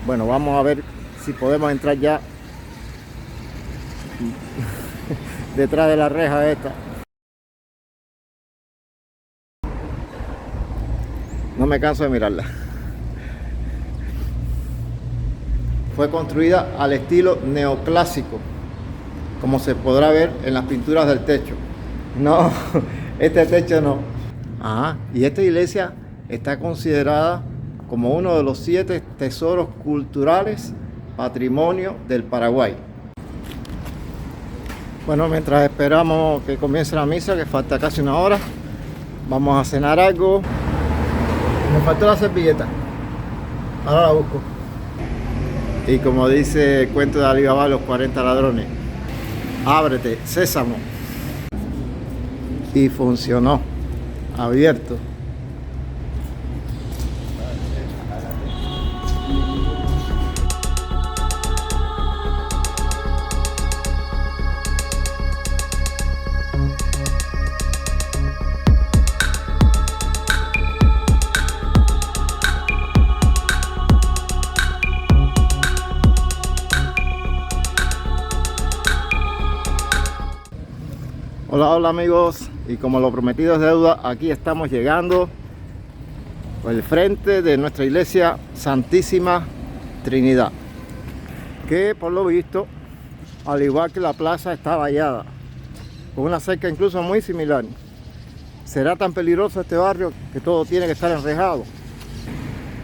Bueno, vamos a ver si podemos entrar ya detrás de la reja esta. No me canso de mirarla. Fue construida al estilo neoclásico, como se podrá ver en las pinturas del techo. No, este techo no. Ajá, y esta iglesia está considerada como uno de los 7 tesoros culturales patrimonio del Paraguay. Bueno, mientras esperamos que comience la misa, que falta casi una hora, vamos a cenar algo. Me faltó la servilleta, ahora la busco. Y como dice el cuento de Alibaba, los 40 ladrones, ábrete, sésamo. Y funcionó, abierto. Hola amigos, y como lo prometido es deuda, aquí estamos llegando al frente de nuestra iglesia Santísima Trinidad, que por lo visto, al igual que la plaza, está vallada, con una cerca incluso muy similar. Será tan peligroso este barrio que todo tiene que estar enrejado.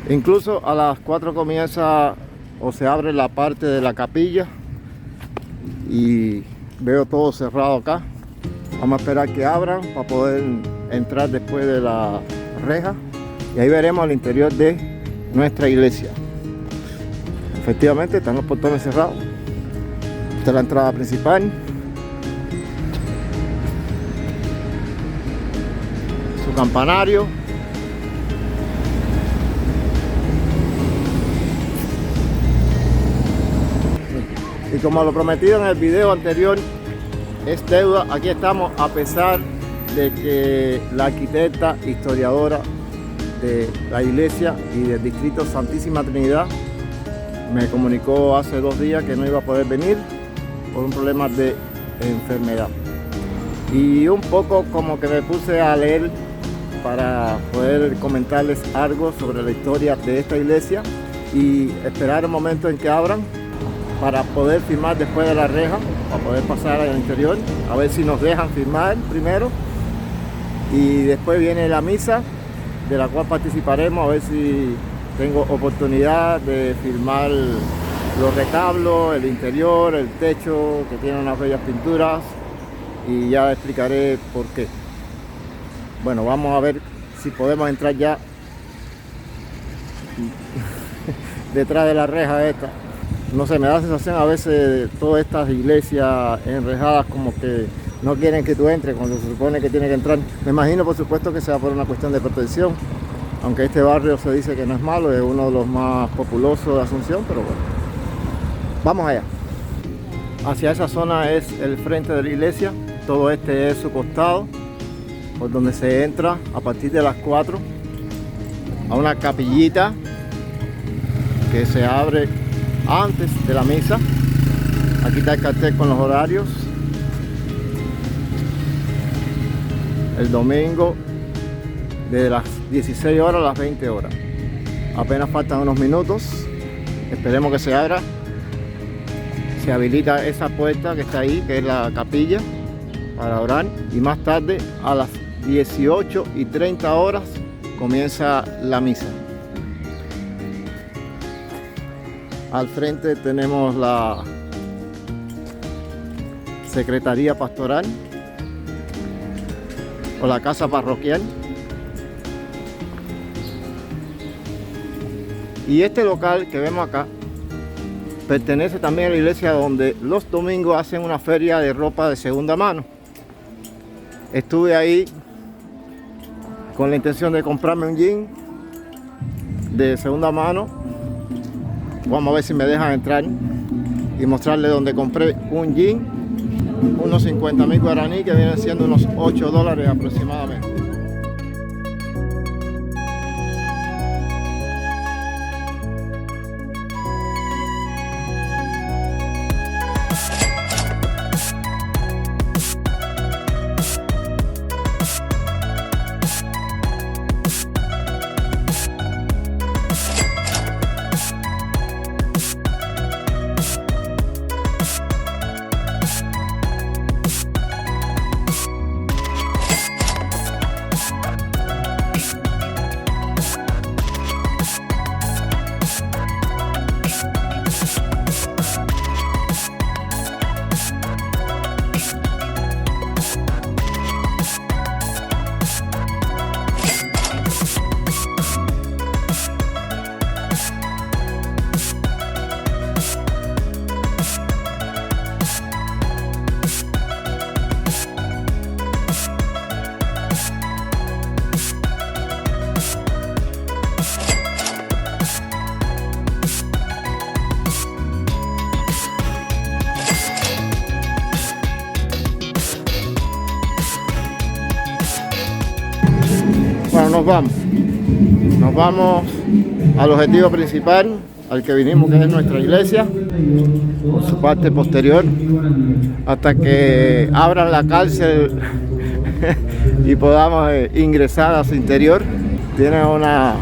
Incluso a las 4 comienza o se abre la parte de la capilla y veo todo cerrado acá. Vamos a esperar que abran para poder entrar después de la reja y ahí veremos el interior de nuestra iglesia. Efectivamente están los portones cerrados. Esta es la entrada principal. Su campanario. Y como lo prometido en el video anterior, es deuda, aquí estamos, a pesar de que la arquitecta, historiadora de la iglesia y del distrito Santísima Trinidad me comunicó hace 2 días que no iba a poder venir por un problema de enfermedad. Y un poco como que me puse a leer para poder comentarles algo sobre la historia de esta iglesia y esperar el momento en que abran para poder filmar después de la reja, para poder pasar al interior, a ver si nos dejan filmar primero y después viene la misa de la cual participaremos, a ver si tengo oportunidad de filmar los retablos, el interior, el techo que tiene unas bellas pinturas y ya explicaré por qué. Bueno, vamos a ver si podemos entrar ya detrás de la reja esta. No sé, me da la sensación a veces de todas estas iglesias enrejadas como que no quieren que tú entres cuando se supone que tiene que entrar. Me imagino por supuesto que sea por una cuestión de protección, aunque este barrio se dice que no es malo, es uno de los más populosos de Asunción, pero bueno. Vamos allá. Hacia esa zona es el frente de la iglesia, todo este es su costado, por donde se entra a partir de las 4 a una capillita que se abre antes de la misa. Aquí está el cartel con los horarios. El domingo de las 16 horas a las 20 horas. Apenas faltan unos minutos. Esperemos que se abra. Se habilita esa puerta que está ahí, que es la capilla, para orar. Y más tarde, a las 18:30 horas, comienza la misa. Al frente tenemos la Secretaría Pastoral o la Casa Parroquial. Y este local que vemos acá pertenece también a la iglesia, donde los domingos hacen una feria de ropa de segunda mano. Estuve ahí con la intención de comprarme un jean de segunda mano. Vamos a ver si me dejan entrar y mostrarle donde compré un jean, unos 50.000 guaraní, que vienen siendo unos $8 aproximadamente. nos vamos. Nos vamos al objetivo principal, al que vinimos, que es nuestra iglesia, por su parte posterior, hasta que abran la cárcel y podamos ingresar a su interior. Tiene una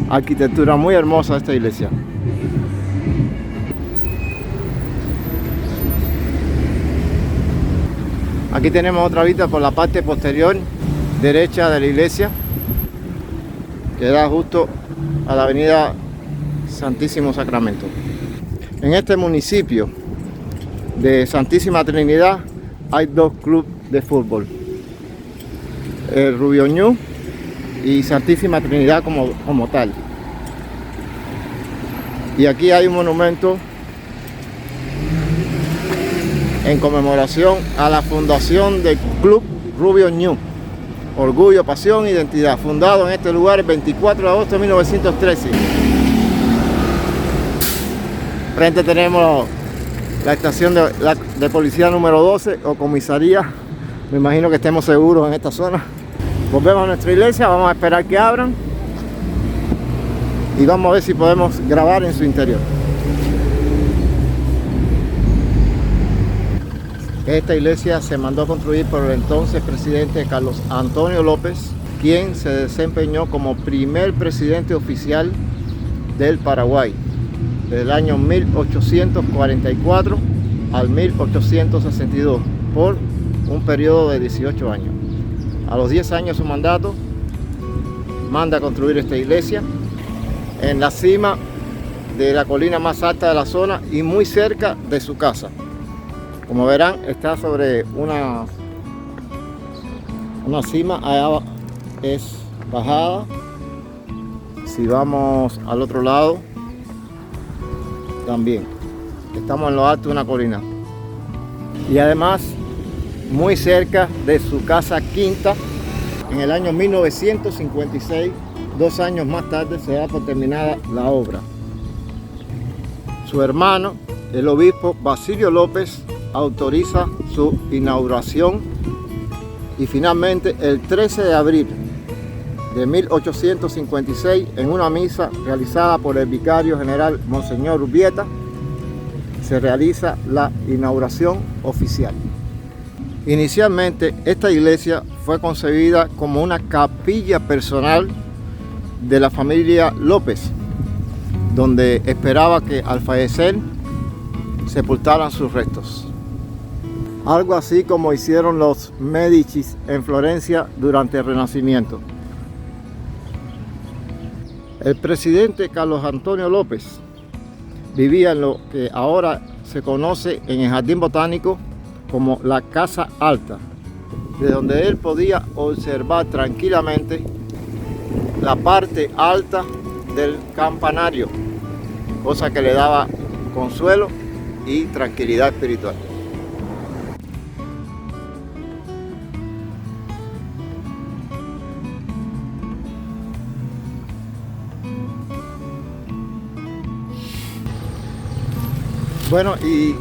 arquitectura muy hermosa esta iglesia. Aquí tenemos otra vista por la parte posterior derecha de la iglesia, que da justo a la avenida Santísimo Sacramento. En este municipio de Santísima Trinidad hay dos clubes de fútbol, el Rubio Ñu y Santísima Trinidad como tal. Y aquí hay un monumento en conmemoración a la fundación del Club Rubio Ñu, Orgullo, Pasión, Identidad, fundado en este lugar el 24 de agosto de 1913. Frente tenemos la estación de policía número 12 o comisaría. Me imagino que estemos seguros en esta zona. Volvemos a nuestra iglesia, vamos a esperar que abran y vamos a ver si podemos grabar en su interior. Esta iglesia se mandó a construir por el entonces presidente Carlos Antonio López, quien se desempeñó como primer presidente oficial del Paraguay, del año 1844 al 1862, por un periodo de 18 años. A los 10 años de su mandato, manda a construir esta iglesia en la cima de la colina más alta de la zona y muy cerca de su casa. Como verán, está sobre una cima, allá es bajada. Si vamos al otro lado, también estamos en lo alto de una colina. Y además, muy cerca de su casa quinta, en el año 1956, 2 años más tarde, se da por terminada la obra. Su hermano, el obispo Basilio López, autoriza su inauguración y finalmente el 13 de abril de 1856, en una misa realizada por el vicario general Monseñor Urbieta, se realiza la inauguración oficial. Inicialmente esta iglesia fue concebida como una capilla personal de la familia López, donde esperaba que al fallecer sepultaran sus restos. Algo así como hicieron los Médicis en Florencia durante el Renacimiento. El presidente Carlos Antonio López vivía en lo que ahora se conoce en el Jardín Botánico como la Casa Alta, de donde él podía observar tranquilamente la parte alta del campanario, cosa que le daba consuelo y tranquilidad espiritual. Bueno, y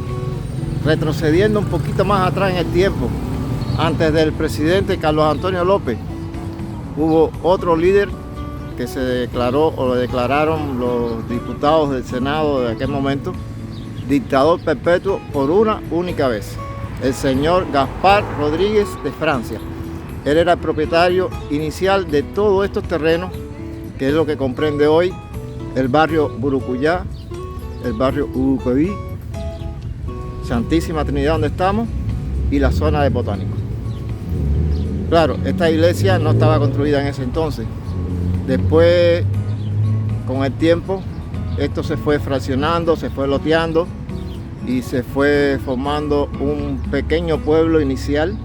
retrocediendo un poquito más atrás en el tiempo, antes del presidente Carlos Antonio López, hubo otro líder que se declaró, o lo declararon los diputados del Senado de aquel momento, dictador perpetuo por una única vez, el señor Gaspar Rodríguez de Francia. Él era el propietario inicial de todos estos terrenos, que es lo que comprende hoy el barrio Burucuyá, el barrio Urucoví, Santísima Trinidad, donde estamos, y la zona de Botánico. Claro, esta iglesia no estaba construida en ese entonces. Después, con el tiempo, esto se fue fraccionando, se fue loteando y se fue formando un pequeño pueblo inicial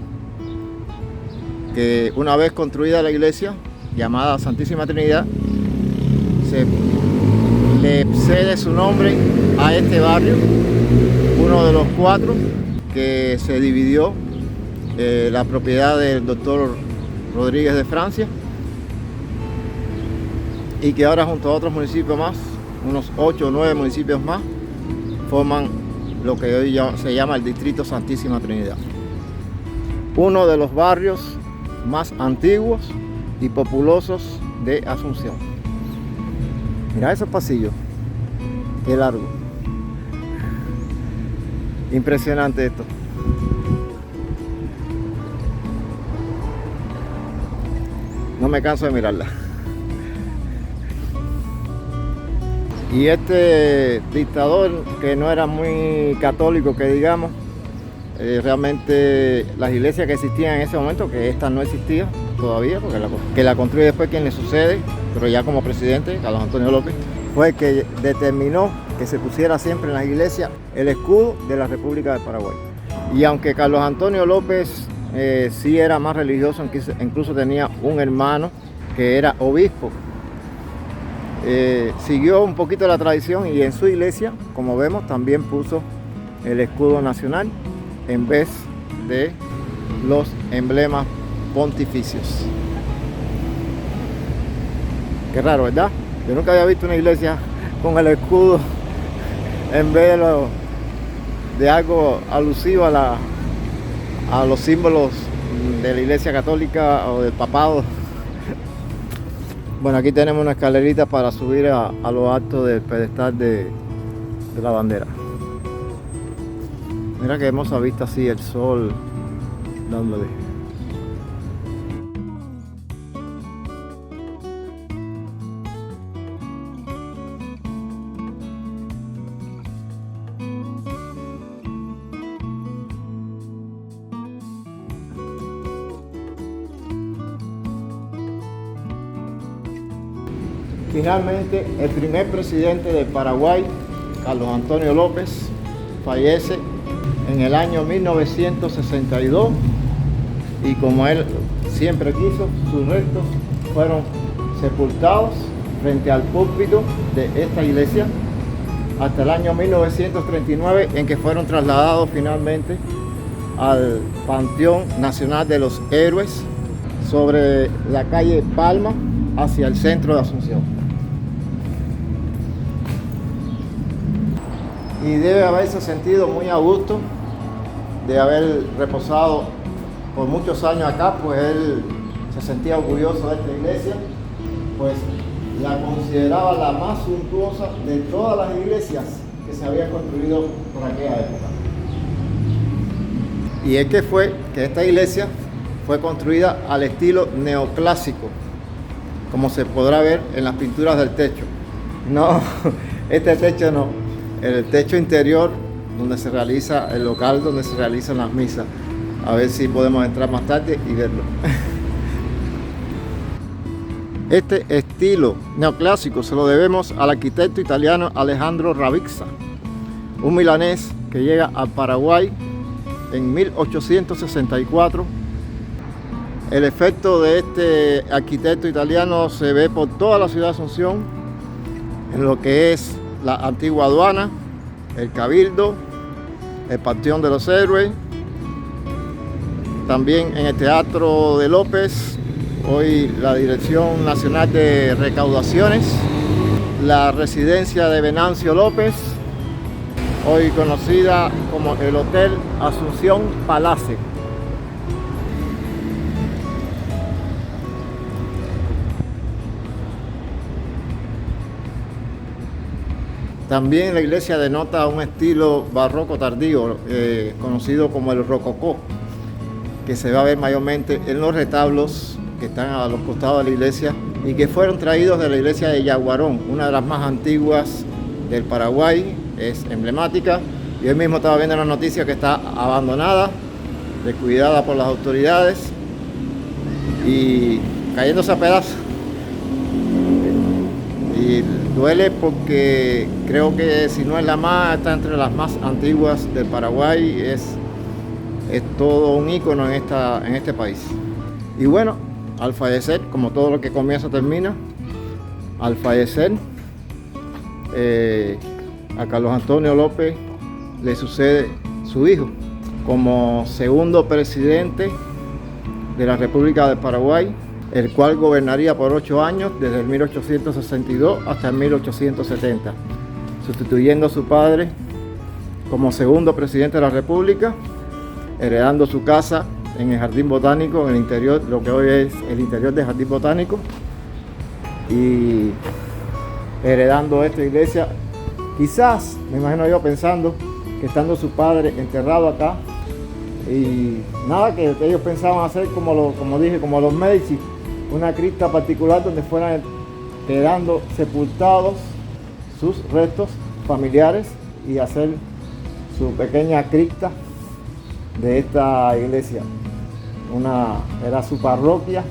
que, una vez construida la iglesia, llamada Santísima Trinidad, se le cede su nombre a este barrio, uno de los 4 que se dividió, la propiedad del doctor Rodríguez de Francia, y que ahora, junto a otros municipios más, unos 8 o 9 municipios más, forman lo que hoy se llama el distrito Santísima Trinidad. Uno de los barrios más antiguos y populosos de Asunción. Mira esos pasillos, qué largo. Impresionante esto. No me canso de mirarla. Y este dictador, que no era muy católico, que digamos, realmente las iglesias que existían en ese momento, que esta no existía todavía, porque la construye después quien le sucede, pero ya como presidente, Carlos Antonio López, fue el que determinó que se pusiera siempre en las iglesias el escudo de la República de Paraguay. Y aunque Carlos Antonio López sí era más religioso, incluso tenía un hermano que era obispo, siguió un poquito la tradición y en su iglesia, como vemos, también puso el escudo nacional en vez de los emblemas pontificios. Qué raro, ¿verdad? Yo nunca había visto una iglesia con el escudo en vez de algo alusivo a los símbolos de la iglesia católica o del papado. Bueno, aquí tenemos una escalerita para subir a lo alto del pedestal de la bandera. Mira que hermosa vista así, el sol dándole. Finalmente, el primer presidente de Paraguay, Carlos Antonio López, fallece en el año 1962 y como él siempre quiso, sus restos fueron sepultados frente al púlpito de esta iglesia hasta el año 1939, en que fueron trasladados finalmente al Panteón Nacional de los Héroes sobre la calle Palma hacia el centro de Asunción. Y debe haberse sentido muy a gusto de haber reposado por muchos años acá, pues él se sentía orgulloso de esta iglesia, pues la consideraba la más suntuosa de todas las iglesias que se habían construido por aquella época. Y es que fue que esta iglesia fue construida al estilo neoclásico, como se podrá ver en las pinturas del techo. No, este techo no. El techo interior donde se realiza el local, donde se realizan las misas. A ver si podemos entrar más tarde y verlo. Este estilo neoclásico se lo debemos al arquitecto italiano Alejandro Ravizza, un milanés que llega al Paraguay en 1864. El efecto de este arquitecto italiano se ve por toda la ciudad de Asunción, en lo que es la antigua aduana, el Cabildo, el Panteón de los Héroes, también en el Teatro de López, hoy la Dirección Nacional de Recaudaciones, la residencia de Venancio López, hoy conocida como el Hotel Asunción Palace. También la iglesia denota un estilo barroco tardío, conocido como el rococó, que se va a ver mayormente en los retablos que están a los costados de la iglesia y que fueron traídos de la iglesia de Yaguarón, una de las más antiguas del Paraguay, es emblemática. Y hoy mismo estaba viendo la noticia que está abandonada, descuidada por las autoridades y cayéndose a pedazos. Y duele porque creo que si no es la más, está entre las más antiguas del Paraguay, es todo un ícono en este país. Y bueno, al fallecer, como todo lo que comienza termina, al fallecer a Carlos Antonio López le sucede su hijo como segundo presidente de la República de Paraguay, el cual gobernaría por 8 años, desde el 1862 hasta el 1870, sustituyendo a su padre como segundo presidente de la República, heredando su casa en el Jardín Botánico, en el interior, lo que hoy es el interior del Jardín Botánico, y heredando esta iglesia, quizás, me imagino yo pensando que estando su padre enterrado acá, y nada, que ellos pensaban hacer como dije, como los Medici, una cripta particular donde fueran quedando sepultados sus restos familiares y hacer su pequeña cripta de esta iglesia. Era su parroquia,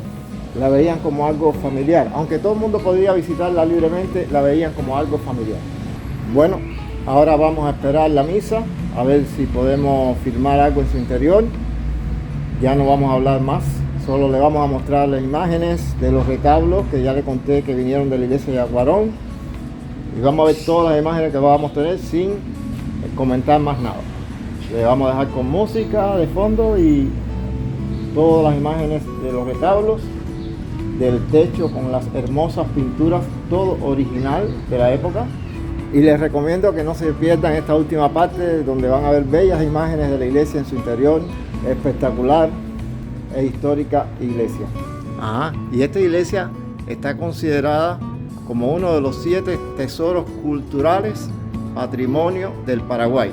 la veían como algo familiar, aunque todo el mundo podía visitarla libremente, la veían como algo familiar. Bueno, ahora vamos a esperar la misa, a ver si podemos filmar algo en su interior. Ya no vamos a hablar más, solo le vamos a mostrar las imágenes de los retablos que ya le conté que vinieron de la iglesia de Aguarón, y vamos a ver todas las imágenes que vamos a tener sin comentar más nada. Le vamos a dejar con música de fondo y todas las imágenes de los retablos, del techo con las hermosas pinturas, todo original de la época. Y les recomiendo que no se pierdan esta última parte donde van a ver bellas imágenes de la iglesia en su interior, espectacular e histórica iglesia. Y esta iglesia está considerada como uno de los 7 tesoros culturales patrimonio del Paraguay,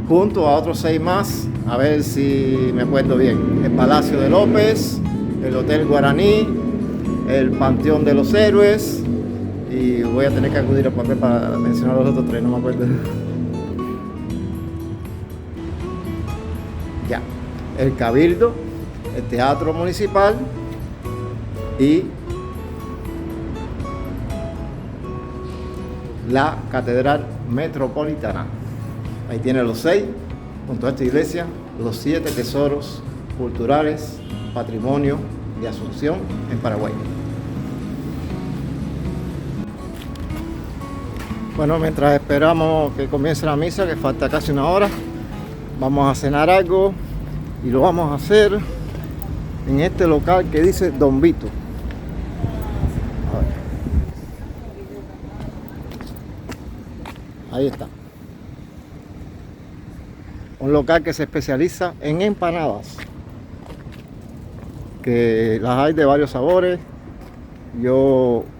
junto a otros 6 más, a ver si me acuerdo bien: el Palacio de López, el Hotel Guaraní, el Panteón de los Héroes, y voy a tener que acudir al papel para mencionar los otros 3, no me acuerdo. Ya, el Cabildo, el Teatro Municipal y la Catedral Metropolitana. Ahí tiene los 6, junto a esta iglesia, los 7 tesoros culturales, patrimonio de Asunción en Paraguay. Bueno, mientras esperamos que comience la misa, que falta casi una hora, vamos a cenar algo y lo vamos a hacer en este local que dice Don Vito. Ahí está. Un local que se especializa en empanadas, que las hay de varios sabores.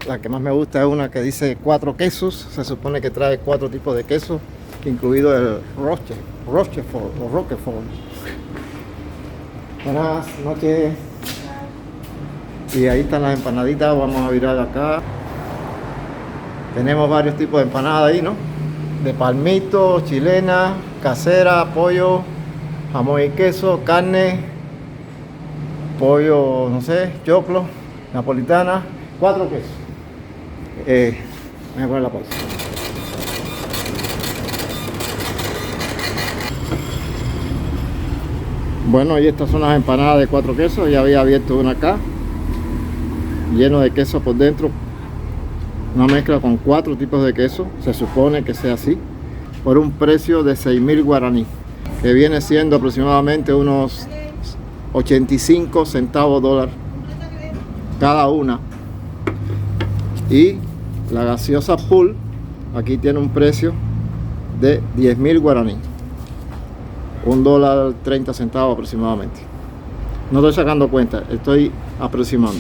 La que más me gusta es una que dice 4 quesos. Se supone que trae 4 tipos de queso, incluido el Rochefort o Roquefort. Buenas noches. Y ahí están las empanaditas. Vamos a virar acá. Tenemos varios tipos de empanadas ahí, ¿no? De palmito, chilena, casera, pollo, jamón y queso, carne, pollo, no sé, choclo, napolitana, 4 quesos. Voy a poner la pausa. Bueno, y estas son las empanadas de 4 quesos. Ya había abierto una acá, lleno de queso por dentro. Una mezcla con 4 tipos de queso, se supone que sea así, por un precio de 6.000 guaraní, que viene siendo aproximadamente unos 85 centavos dólar cada una. Y la gaseosa Pool aquí tiene un precio de 10.000 guaraní, $1.30 aproximadamente. No estoy sacando cuenta, estoy aproximando.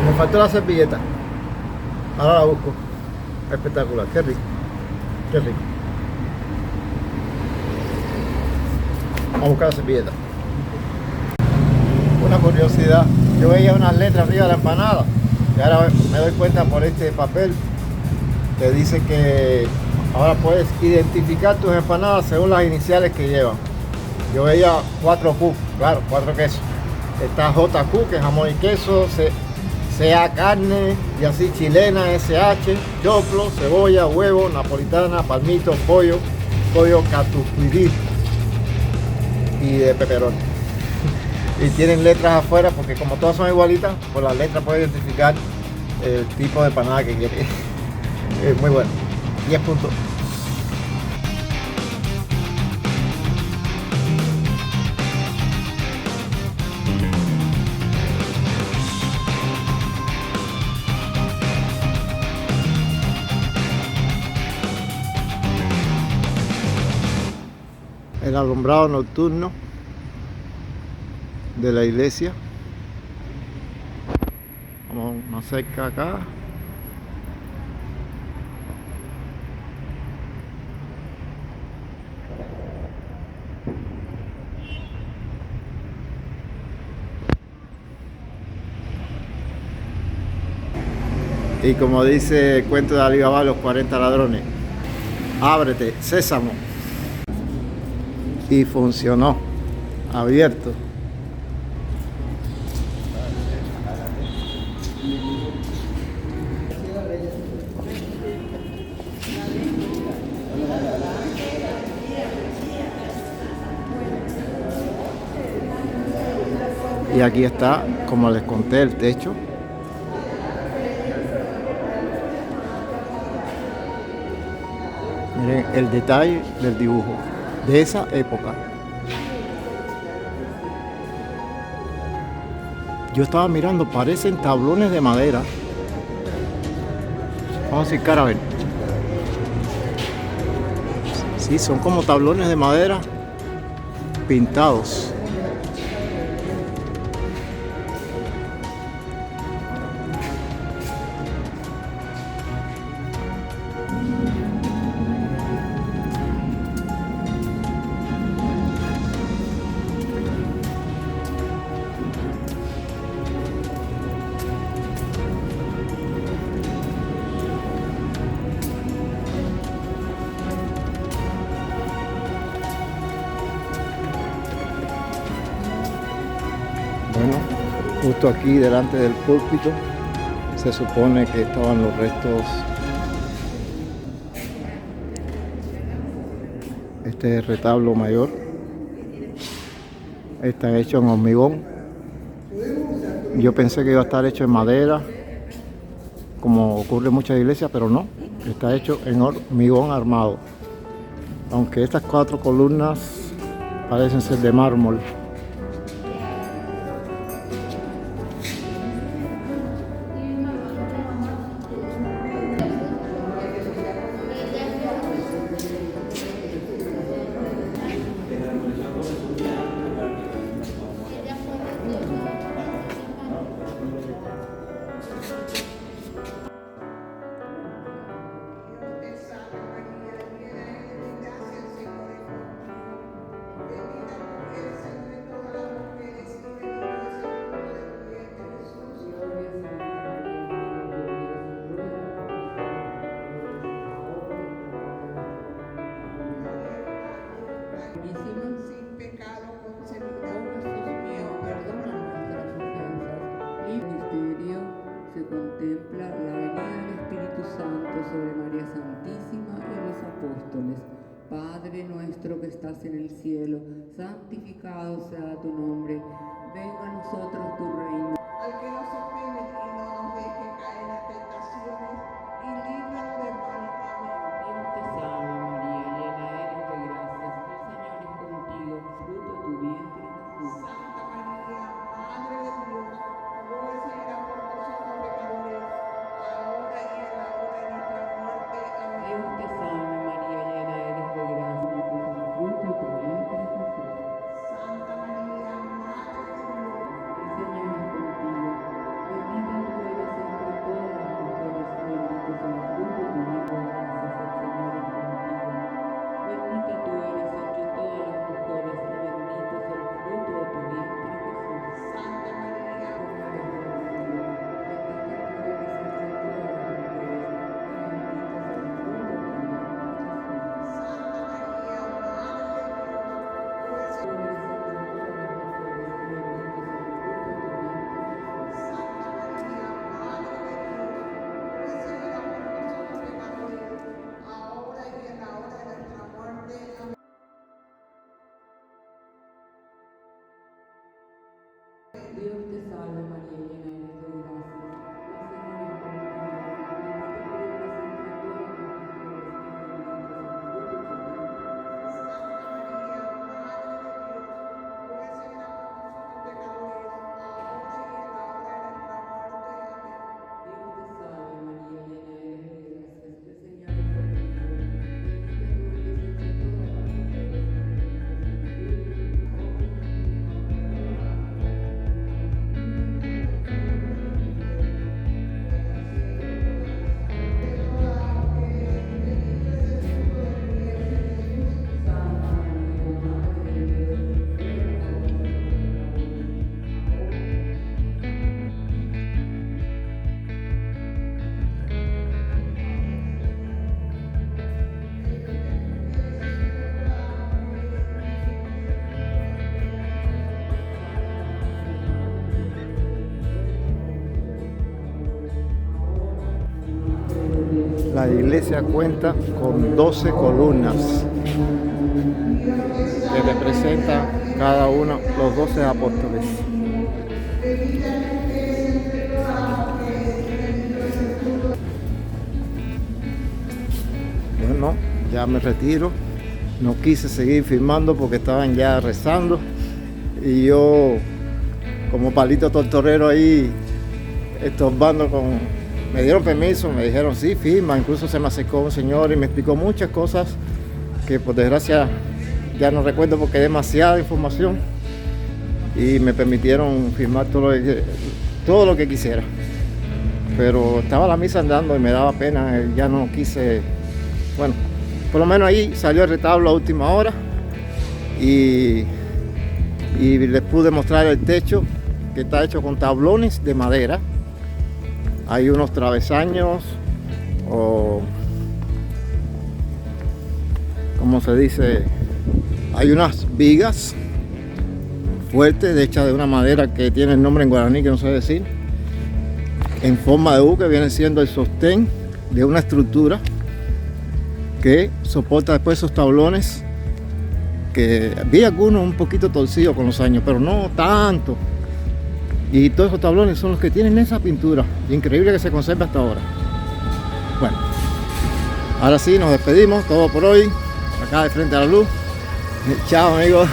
Me faltó la servilleta, ahora la busco. Espectacular, qué rico, qué rico. Vamos a buscar la servilleta. Una curiosidad, yo veía unas letras arriba de la empanada y ahora me doy cuenta por este papel que dice que ahora puedes identificar tus empanadas según las iniciales que llevan. Yo veía 4Q, claro, 4 quesos. Está JQ, que es jamón y queso, CA carne, y así chilena, SH, choclo, cebolla, huevo, napolitana, palmito, pollo catupirí y de peperón. Y tienen letras afuera porque como todas son igualitas, pues las letras pueden identificar el tipo de empanada que quiere. Es muy bueno. 10 puntos. el alumbrado nocturno de la iglesia. Vamos más cerca acá. Y como dice el cuento de Alibaba, los 40 ladrones, ábrete, sésamo. Y funcionó, abierto. Y aquí está, como les conté, el techo. Miren el detalle del dibujo de esa época. Yo estaba mirando, parecen tablones de madera. Vamos a acercar a ver. Sí, son como tablones de madera pintados. Bueno, justo aquí delante del púlpito se supone que estaban los restos. Este es el retablo mayor. Está hecho en hormigón. Yo pensé que iba a estar hecho en madera, como ocurre en muchas iglesias, pero no. Está hecho en hormigón armado. Aunque estas 4 columnas parecen ser de mármol. Sin pecado concebida. Jesús mío, perdona nuestras ofensas. Y misterio se contempla la venida del Espíritu Santo sobre María Santísima y los apóstoles. Padre nuestro que estás en el cielo, santificado sea tu nombre. Venga a nosotros tu reino. Al que nos ofende y no nos deje caer en tentaciones y líbranos del mal. Amén. Dios te salve María, llena eres de gracia. El Señor es contigo, fruto de tu vientre Jesús. Santa María, Madre de Dios, ruega por nosotros pecadores, ahora y en la hora de nuestra muerte. Amén. Dios te salve María, llena eres de gracia, fruto de tu vientre Jesús. Santa María, Madre de Dios, el Señor es contigo, bendita tú eres entre todas las mujeres, y bendito es el fruto de tu vientre. Bendita tú eres entre todas las mujeres y bendito es el fruto de tu vientre Jesús. Santa María, Madre de Dios, bendita tú eres entre todas las mujeres y bendito es el fruto de tu vientre Jesús. Santa María, Madre de Dios, ruega por nosotros. Dios te salve María, llena eres de gracia, el Señor es contigo, bendita tú eres entre todas las mujeres y bendito es el fruto de tu vientre. Santa María, Madre de Dios, ruega por nosotros pecadores, ahora y en la hora de nuestra muerte. Amén. Dios te salve María, llena eres de gracia, el Señor es contigo, bendita tú eres entre todas las mujeres y bendito es el fruto de tu vientre Jesús. La iglesia cuenta con 12 columnas que representan cada uno los 12 apóstoles. Bueno, ya me retiro. No quise seguir filmando porque estaban ya rezando y yo como palito tortorero ahí estorbando me dieron permiso, me dijeron sí, filma. Incluso se me acercó un señor y me explicó muchas cosas que por desgracia ya no recuerdo porque es demasiada información, y me permitieron filmar todo lo que quisiera. Pero estaba la misa andando y me daba pena, ya no quise. Bueno, por lo menos ahí salió el retablo a última hora y les pude mostrar el techo, que está hecho con tablones de madera. Hay unos travesaños, o ¿cómo se dice? Hay unas vigas fuertes hechas de una madera que tiene el nombre en guaraní que no sé decir, en forma de U, que viene siendo el sostén de una estructura que soporta después esos tablones, que vi algunos un poquito torcidos con los años, pero no tanto. Y todos esos tablones son los que tienen esa pintura. Increíble que se conserve hasta ahora. Bueno, ahora sí, nos despedimos, todo por hoy. Acá de frente a la luz. Chao, amigos.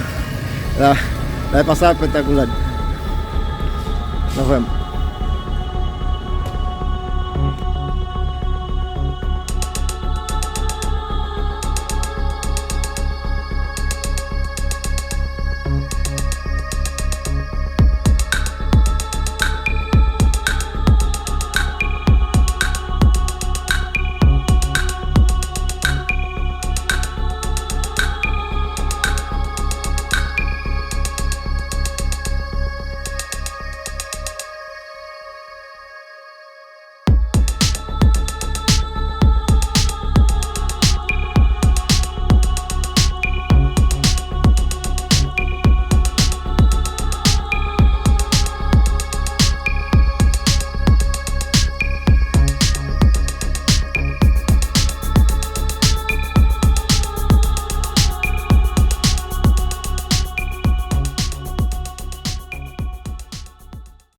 La he pasado espectacular. Nos vemos.